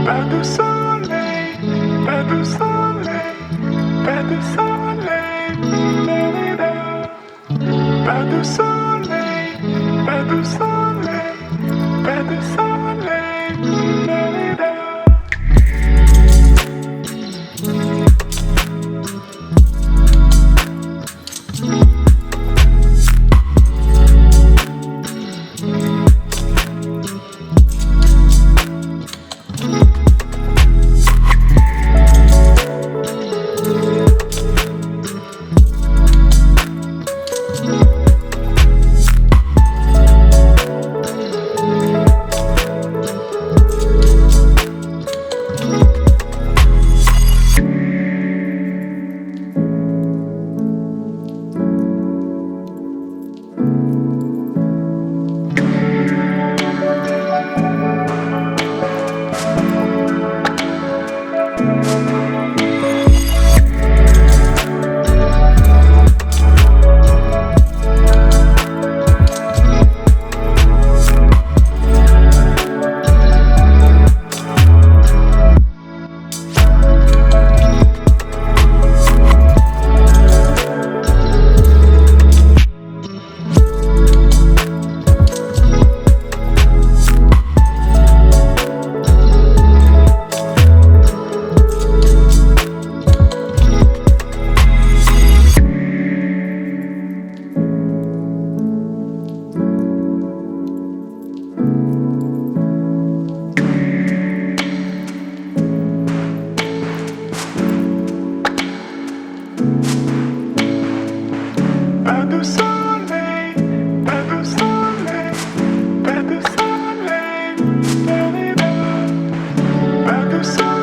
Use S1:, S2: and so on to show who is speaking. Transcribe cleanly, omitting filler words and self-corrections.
S1: Pas de soleil, pas de soleil, pas de soleil, pas de soleil, pas de soleil, pas de soleil, pas de soleil, pas de soleil, pas de soleil, pas de soleil.